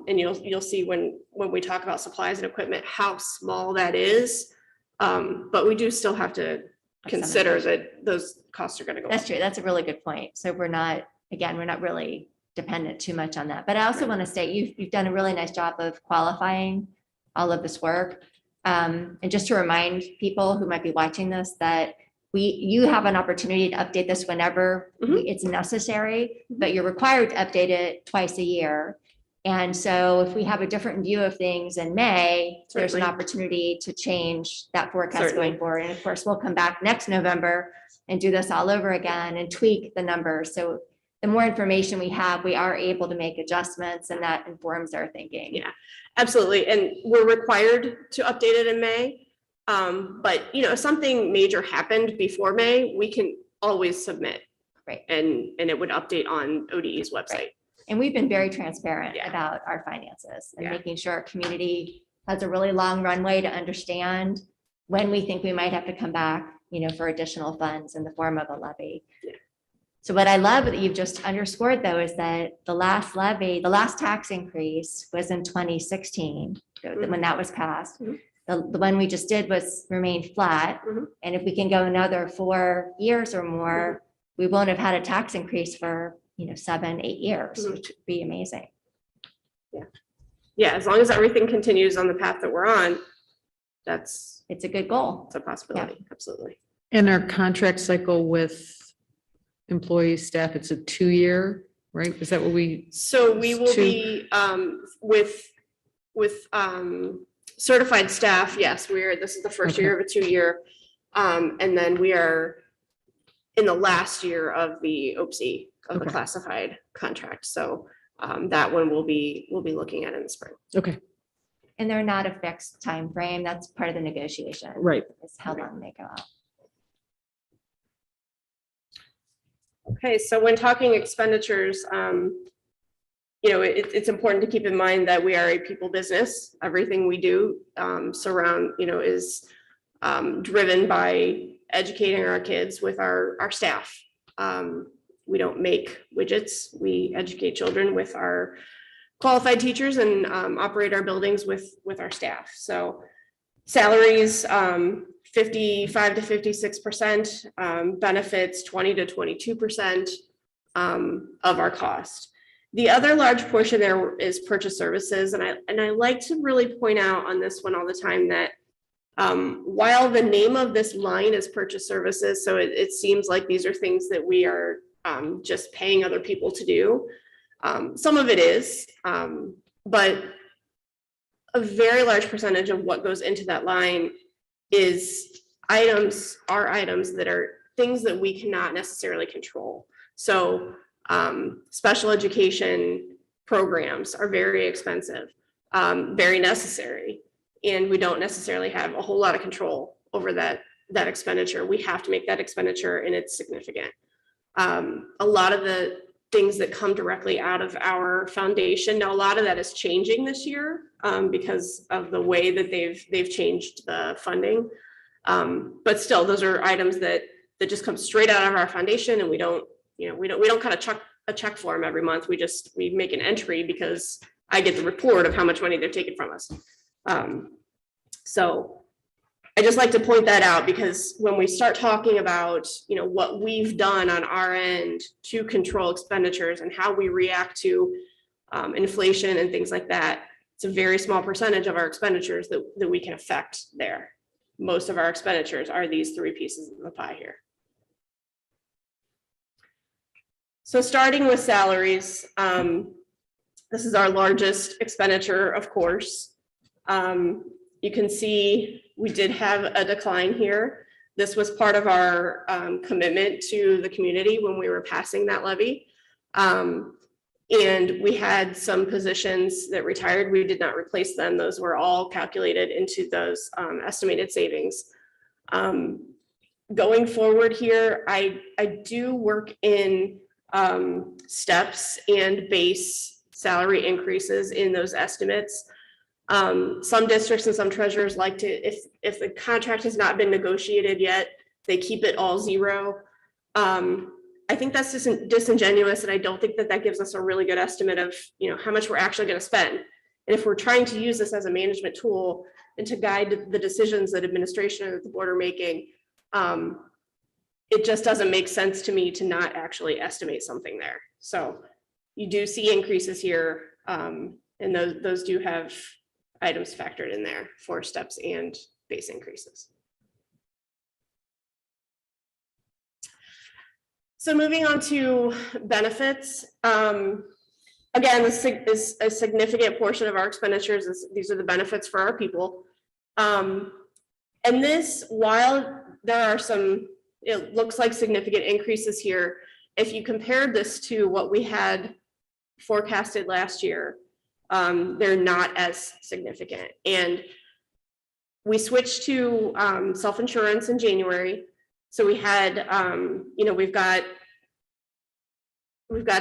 And you'll see when we talk about supplies and equipment, how small that is. But we do still have to consider that those costs are gonna go up. That's true. That's a really good point. So we're not really dependent too much on that. But I also want to state, you've done a really nice job of qualifying all of this work. And just to remind people who might be watching this, that you have an opportunity to update this whenever Mhm. it's necessary, but you're required to update it twice a year. And so if we have a different view of things in May, there's an Certainly. opportunity to change that forecast Certainly. going forward. And of course, we'll come back next November and do this all over again and tweak the numbers. So the more information we have, we are able to make adjustments, and that informs our thinking. Yeah. Absolutely. And we're required to update it in May. But if something major happened before May, we can always submit. Right. And it would update on ODE's website. And we've been very transparent Yeah. about our finances and Yeah. making sure our community has a really long runway to understand when we think we might have to come back, for additional funds in the form of a levy. Yeah. So what I love that you've just underscored, though, is that the last tax increase was in 2016, when that was passed. Mhm. The one we just did remained flat. Mhm. And if we can go another 4 years or more, we won't have had a tax increase for 7, 8 years, Mhm. which would be amazing. Yeah, as long as everything continues on the path that we're on, that's It's a good goal. a possibility. Absolutely. And our contract cycle with employees, staff, it's a 2-year, right? Is that what we, So we will be with certified staff. Yes, this is the first Okay. year of a 2-year. And then we are in the last year of the OPSI of the Okay. classified contract. So that one we'll be looking at in the spring. okay, And they're not a fixed time frame. That's part of the negotiation. right. Is how long they go out. Okay, so when talking expenditures, it's important to keep in mind that we are a people business. Everything we do is driven by educating our kids with our staff. We don't make widgets. We educate children with our qualified teachers and operate our buildings with our staff. So salaries, 55 to 56%, benefits 20 to 22% of our cost. The other large portion there is purchase services, and I like to really point out on this one all the time that while the name of this line is purchase services, so it seems like these are things that we are just paying other people to do. Some of it is, but a very large percentage of what goes into that line is items that are things that we cannot necessarily control. So special education programs are very expensive, very necessary, and we don't necessarily have a whole lot of control over that expenditure. We have to make that expenditure, and it's significant. A lot of the things that come directly out of our foundation. Now, a lot of that is changing this year because of the way that they've changed the funding. But still, those are items that just come straight out of our foundation, and we don't kind of check for them every month. We make an entry because I get the report of how much money they're taking from us. So I just like to point that out, because when we start talking about, what we've done on our end to control expenditures and how we react to inflation and things like that, it's a very small percentage of our expenditures that we can affect there. Most of our expenditures are these 3 pieces of the pie here. So starting with salaries, this is our largest expenditure, of course. You can see we did have a decline here. This was part of our commitment to the community when we were passing that levy. And we had some positions that retired. We did not replace them. Those were all calculated into those estimated savings. Going forward here, I do work in steps and base salary increases in those estimates. Some districts and some treasurers like to, if the contract has not been negotiated yet, they keep it all zero. I think that's just disingenuous, and I don't think that that gives us a really good estimate of, you know, how much we're actually going to spend. And if we're trying to use this as a management tool and to guide the decisions that administration and the board are making, it just doesn't make sense to me to not actually estimate something there. So you do see increases here, and those do have items factored in there for steps and base increases. So moving on to benefits. Again, this is a significant portion of our expenditures. These are the benefits for our people. And this, while there are some, it looks like significant increases here, if you compared this to what we had forecasted last year, they're not as significant. And we switched to self-insurance in January. So we had, you know, we've got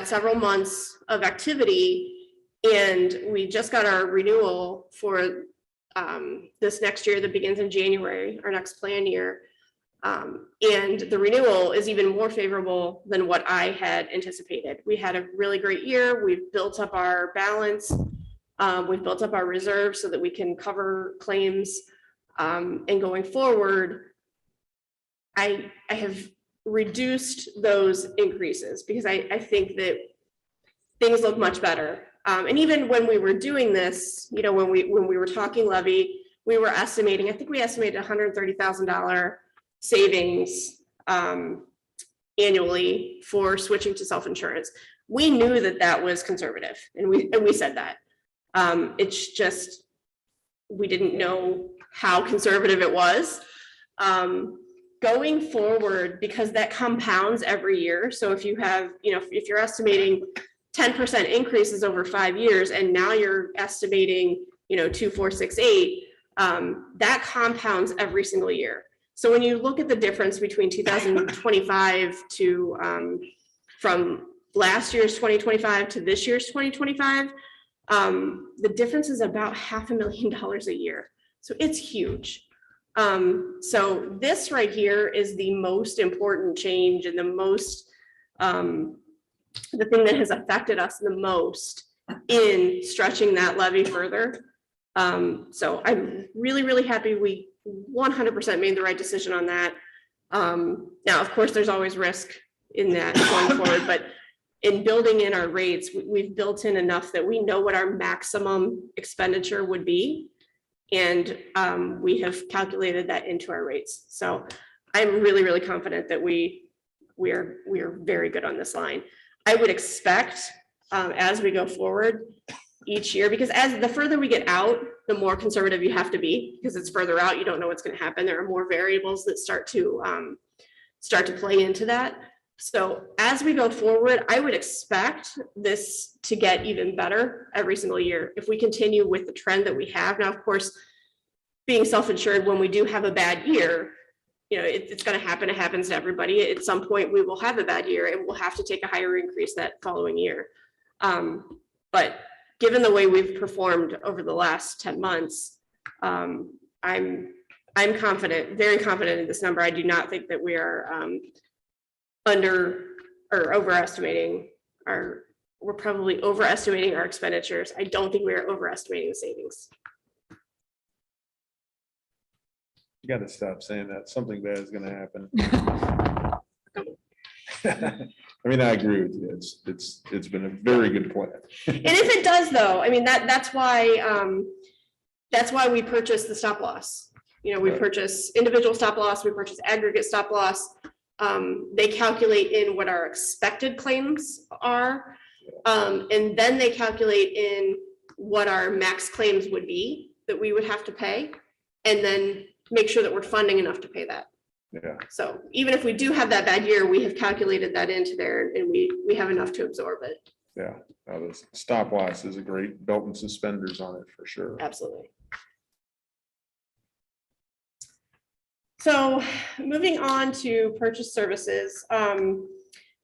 several months of activity, and we just got our renewal for this next year that begins in January, our next plan year. And the renewal is even more favorable than what I had anticipated. We had a really great year. We've built up our balance. We've built up our reserves so that we can cover claims. And going forward, I have reduced those increases because I think that things look much better. And even when we were doing this, you know, when we were talking levy, we were estimating, I think we estimated $130,000 savings annually for switching to self-insurance. We knew that that was conservative, and we said that. It's just, we didn't know how conservative it was. Going forward, because that compounds every year. So if you have, you know, if you're estimating 10% increases over 5 years, and now you're estimating, you know, 2, 4, 6, 8, that compounds every single year. So when you look at the difference between 2025 to from last year's 2025 to this year's 2025, the difference is about $500,000 a year. So it's huge. So this right here is the most important change and the most, the thing that has affected us the most in stretching that levy further. So I'm really, really happy we 100% made the right decision on that. Now, of course, there's always risk in that going forward, but in building in our rates, we've built in enough that we know what our maximum expenditure would be. And we have calculated that into our rates. So I'm really, really confident that we are very good on this line. I would expect as we go forward each year, because as the further we get out, the more conservative you have to be, because it's further out, you don't know what's going to happen. There are more variables that start to play into that. So as we go forward, I would expect this to get even better every single year if we continue with the trend that we have. Now, of course, being self-insured, when we do have a bad year, you know, it's going to happen. It happens to everybody. At some point, we will have a bad year and we'll have to take a higher increase that following year. But given the way we've performed over the last 10 months, I'm confident, very confident in this number. I do not think that we are under or overestimating we're probably overestimating our expenditures. I don't think we are overestimating the savings. You got to stop saying that. Something bad is going to happen. I mean, I agree with you. It's been a very good plan. And if it does, though, I mean, that's why we purchased the stop loss. You know, we purchase individual stop loss, we purchase aggregate stop loss. They calculate in what our expected claims are. And then they calculate in what our max claims would be that we would have to pay, and then make sure that we're funding enough to pay that. Yeah, So even if we do have that bad year, we have calculated that into there and we have enough to absorb it. yeah. Now, the stop loss is a great belt and suspenders on it for sure. Absolutely. So moving on to purchase services.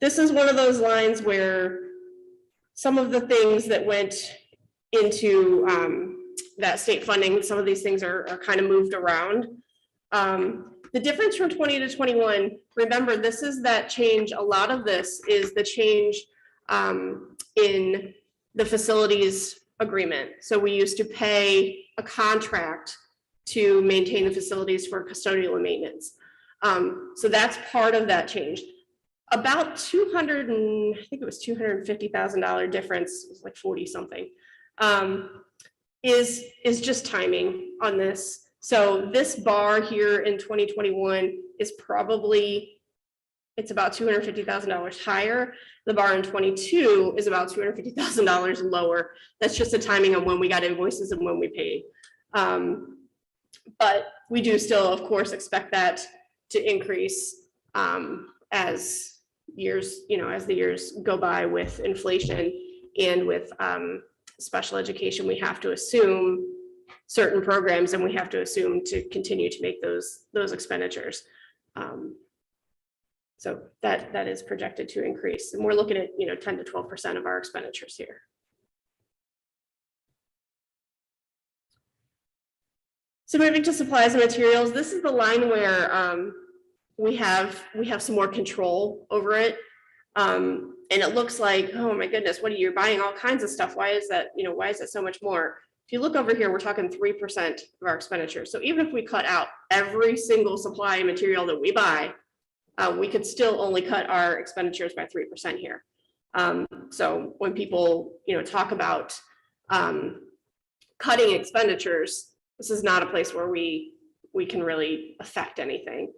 This is one of those lines where some of the things that went into that state funding, some of these things are kind of moved around. The difference from 20 to 21, remember, this is that change. A lot of this is the change in the facilities agreement. So we used to pay a contract to maintain the facilities for custodial and maintenance. So that's part of that change. About 200 and I think it was $250,000 difference, it was like 40 something, is just timing on this. So this bar here in 2021 is probably, it's about $250,000 higher. The bar in 22 is about $250,000 lower. That's just a timing on when we got invoices and when we paid. But we do still, of course, expect that to increase as years, as the years go by with inflation and with special education. We have to assume certain programs and we have to assume to continue to make those expenditures. So that is projected to increase. And we're looking at, 10 to 12% of our expenditures here. So moving to supplies and materials, this is the line where we have some more control over it. And it looks like, oh my goodness, what are you buying all kinds of stuff? Why is that, why is it so much more? If you look over here, we're talking 3% of our expenditures. So even if we cut out every single supply and material that we buy, we could still only cut our expenditures by 3% here. So when people, talk about cutting expenditures, this is not a place where we can really affect anything.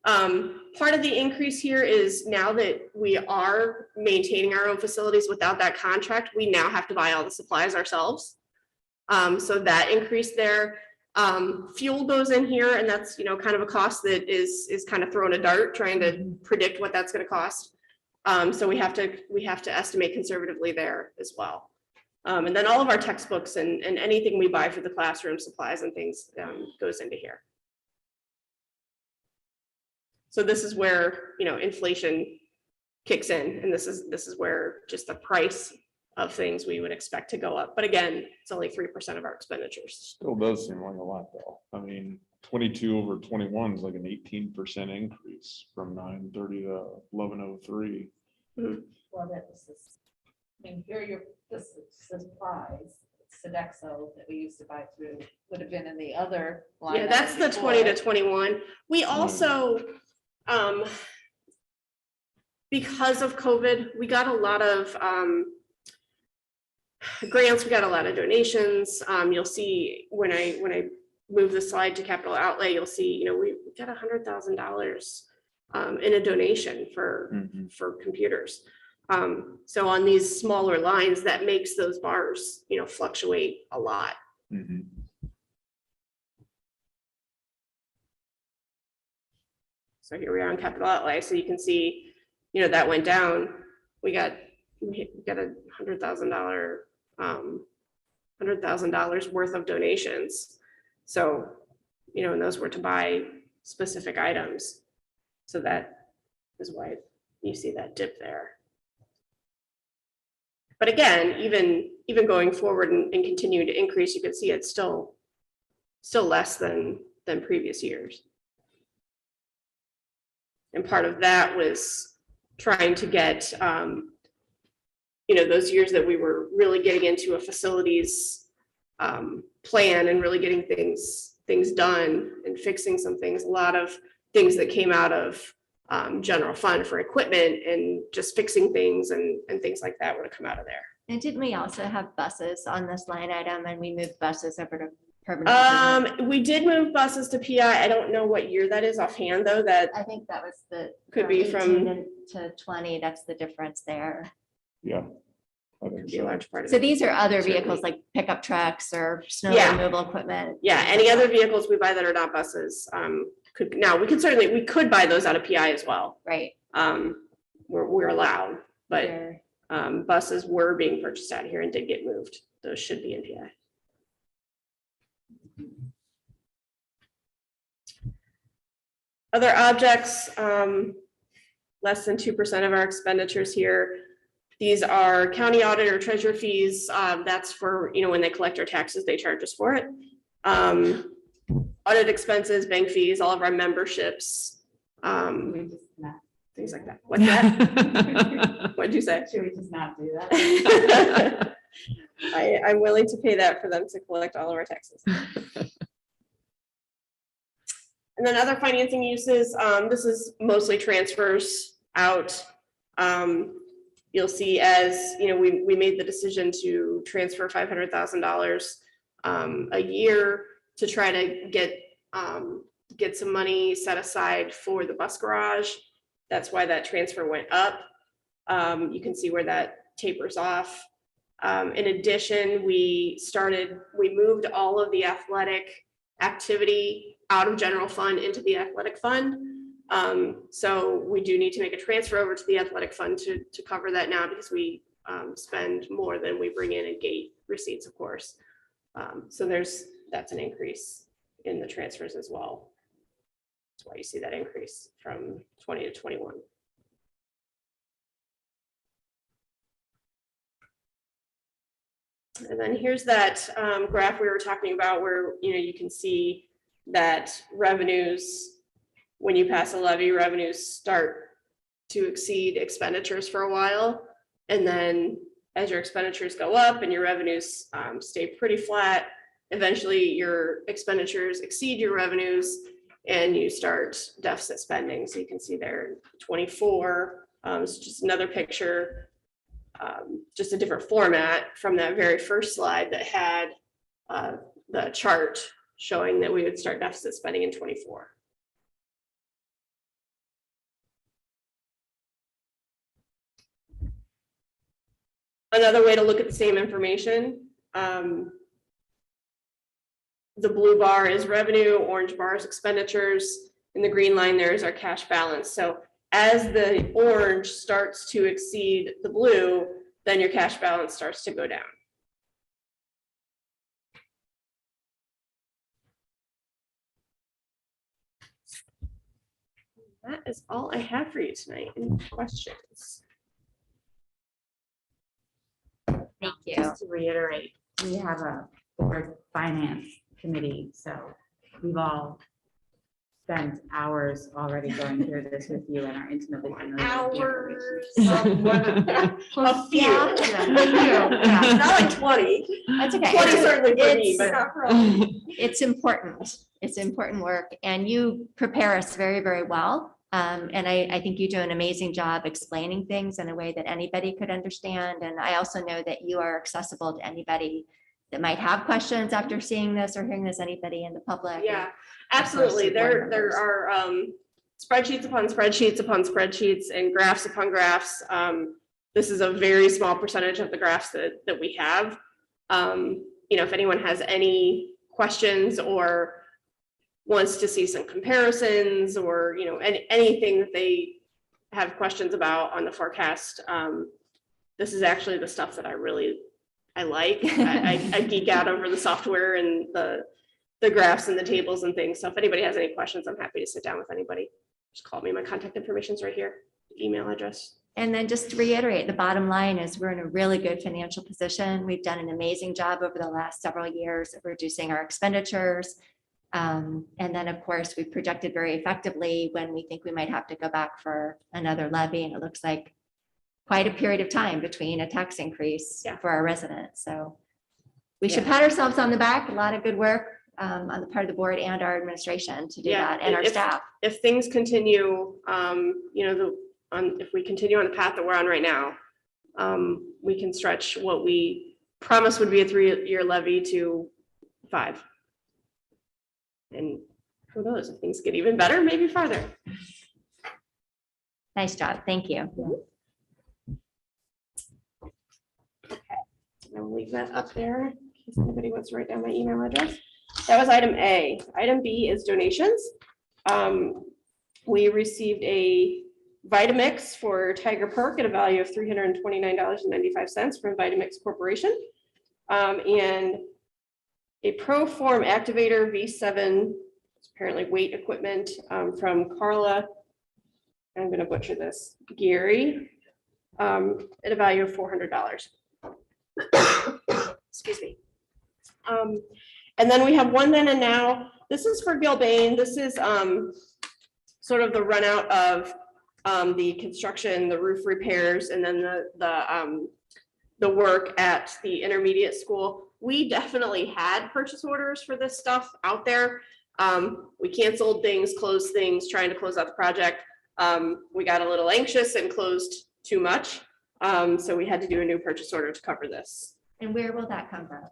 Part of the increase here is now that we are maintaining our own facilities without that contract, we now have to buy all the supplies ourselves. So that increase there. Fuel goes in here, and that's kind of a cost that is kind of throwing a dart trying to predict what that's going to cost. So we have to estimate conservatively there as well. And then all of our textbooks and anything we buy for the classroom supplies and things goes into here. So this is where inflation kicks in, and this is where just the price of things we would expect to go up. But again, it's only 3% of our expenditures. Still does seem like a lot though. I mean, 22 over 21 is like an 18% increase from 930 to 1103. Well, that was this, here this supplies, Sodexo that we used to buy through would have been in the other line. Yeah, that's the 20 to 21. We also, because of COVID, we got a lot of grants, we got a lot of donations. You'll see when I move the slide to capital outlay, you'll see, we got $100,000 in a donation for computers. So on these smaller lines, that makes those bars, fluctuate a lot. So here we are on capital outlay. So you can see, that went down. We got $100,000 worth of donations. So, and those were to buy specific items. So that is why you see that dip there. But again, even going forward and continuing to increase, you can see it's still less than previous years. And part of that was trying to get, those years that we were really getting into a facilities plan and really getting things done and fixing some things, a lot of things that came out of general fund for equipment and just fixing things and things like that would have come out of there. And didn't we also have buses on this line item, and we moved buses over to permanent? We did move buses to PI. I don't know what year that is offhand though. That I think that was could be from 18 to 20. That's the difference there. Yeah. Could be a large part of So it. these are other Certainly. vehicles like pickup trucks or snow Yeah. removal equipment. Yeah, any other vehicles we buy that are not buses, we could buy those out of PI as well. Right. We're allowed, but They're- buses were being purchased out here and did get moved. Those should be in PI. Other objects, less than 2% of our expenditures here. These are county auditor treasurer fees. That's for, when they collect our taxes, they charge us for it. Audit expenses, bank fees, all of our memberships, We just not, things like that. What's that? What'd you say? should we just not do that? I'm willing to pay that for them to collect all of our taxes. And then other financing uses, this is mostly transfers out. You'll see as, we made the decision to transfer $500,000 a year to try to get some money set aside for the bus garage. That's why that transfer went up. You can see where that tapers off. In addition, we moved all of the athletic activity out of general fund into the athletic fund. So we do need to make a transfer over to the athletic fund to cover that now because we spend more than we bring in gate receipts, of course. So that's an increase in the transfers as well. That's why you see that increase from 20 to 21. And then here's that graph we were talking about where, you can see that revenues, when you pass a levy, revenues start to exceed expenditures for a while. And then as your expenditures go up and your revenues stay pretty flat, eventually your expenditures exceed your revenues and you start deficit spending. So you can see there 24, it's just another picture, just a different format from that very first slide that had the chart showing that we would start deficit spending in 24. Another way to look at the same information, the blue bar is revenue, orange bar is expenditures, and the green line there is our cash balance. So as the orange starts to exceed the blue, then your cash balance starts to go down. That is all I have for you tonight. Any questions? Thank you. Just to reiterate, we have a board finance committee, so we've all spent hours already going through this with you and are intimately familiar with the information. A few. Yeah. Not like 20. That's okay. 20 certainly for me, It's- but not for all. It's important. It's important work and you prepare us very, very well. And I think you do an amazing job explaining things in a way that anybody could understand. And I also know that you are accessible to anybody that might have questions after seeing this or hearing this, anybody in the public. Yeah, absolutely. board There members. are spreadsheets upon spreadsheets upon spreadsheets and graphs upon graphs. This is a very small percentage of the graphs that we have. If anyone has any questions or wants to see some comparisons or, anything that they have questions about on the forecast, this is actually the stuff that I like. I geek out over the software and the graphs and the tables and things. So if anybody has any questions, I'm happy to sit down with anybody. Just call me. My contact information is right here. Email address. And then just to reiterate, the bottom line is we're in a really good financial position. We've done an amazing job over the last several years of reducing our expenditures. And then, of course, we projected very effectively when we think we might have to go back for another levy. And it looks like quite a period of time between a tax increase for our residents. So we should pat ourselves on the back. A lot of good work on the part of the board and our administration to do that and our staff. If things continue, if we continue on the path that we're on right now, we can stretch what we promised would be a 3-year levy to 5. And who knows, if things get even better, maybe farther. Nice job. Thank you. I'll leave that up there in case anybody wants to write down my email address. That was item A. Item B is donations. We received a Vitamix for Tiger Park at a value of $329.95 from Vitamix Corporation. And a Proform Activator V7, it's apparently weight equipment, from Carla. I'm gonna butcher this, Gary, at a value of $400. Excuse me. And then we have one then and now. This is for Gilbane. This is sort of the run out of the construction, the roof repairs, and then the work at the intermediate school. We definitely had purchase orders for this stuff out there. We canceled things, closed things, trying to close out the project. We got a little anxious and closed too much. So we had to do a new purchase order to cover this. And where will that come from?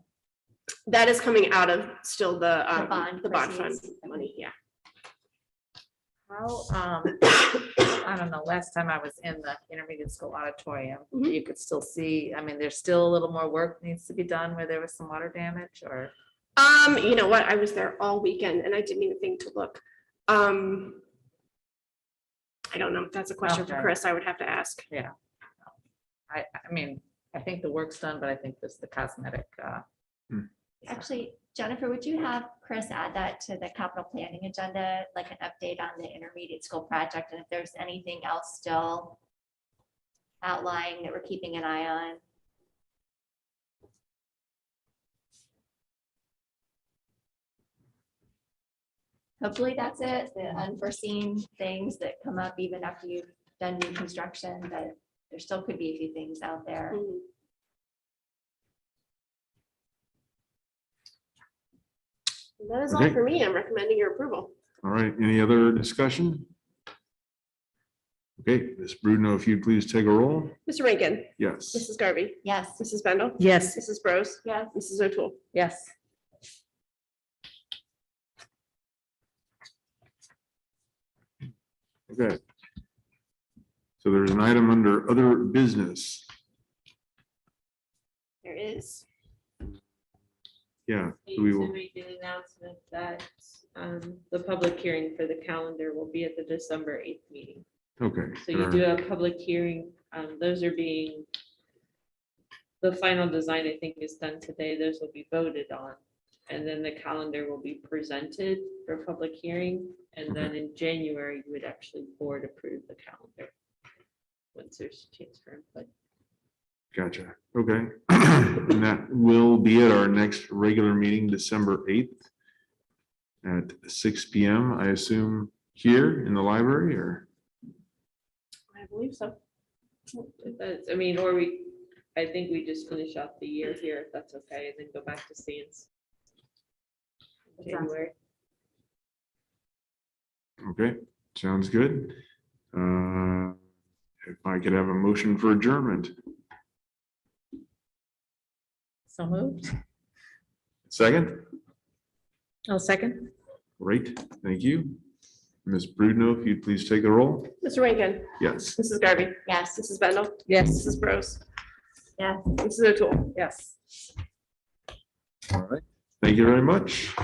That is coming out of still the bond fund proceeds. money, yeah. How, I don't know, last time I was in the intermediate school auditorium, Mhm. you could still see, I mean, there's still a little more work needs to be done where there was some water damage or. You know what? I was there all weekend and I didn't even think to look. I don't know. That's a question for Okay. Chris. I would have to ask. I mean, I think the work's done, but I think this, the cosmetic, Actually, Jennifer, would you have Chris add that to the capital planning agenda, like an update on the intermediate school project, and if there's anything else still outlying that we're keeping an eye on? Hopefully that's it, the unforeseen things that come up even after you've done new construction, but there still could be a few things out there. That is all Okay. for me. I'm recommending your approval. All right, any other discussion? Okay, Ms. Brudno, if you'd please take a roll. Mr. Rankin, Yes. Mrs. Garvey, Yes. Mrs. Bendel, Yes. Mrs. Bros. Yes. Mrs. O'Toole. yes. Okay. So there's an item under other business. There is. Yeah, Need so we to will, make an announcement that the public hearing for the calendar will be at the December 8th meeting. okay. So you do have public hearing, those are being, the final design, I think, is done today. Those will be voted on. And then the calendar will be presented for public hearing. And then in January, you would actually board approve the calendar. Once there's a chance for input. Gotcha. Okay. And that will be at our next regular meeting, December 8th at 6 p.m., I assume, here in the library, or? I believe so. If that's, I mean, I think we just finish off the year here, if that's okay, and then go back to Sands. January. Okay, sounds good. If I could have a motion for adjournment. So moved. Second? I'll second. Great, thank you. Ms. Brudno, if you'd please take a roll. Mr. Rankin, Yes. Mrs. Garvey, Yes. Mrs. Bendel, Yes. Mrs. Bros. Yes. Mrs. O'Toole. Yes. All right, thank you very much.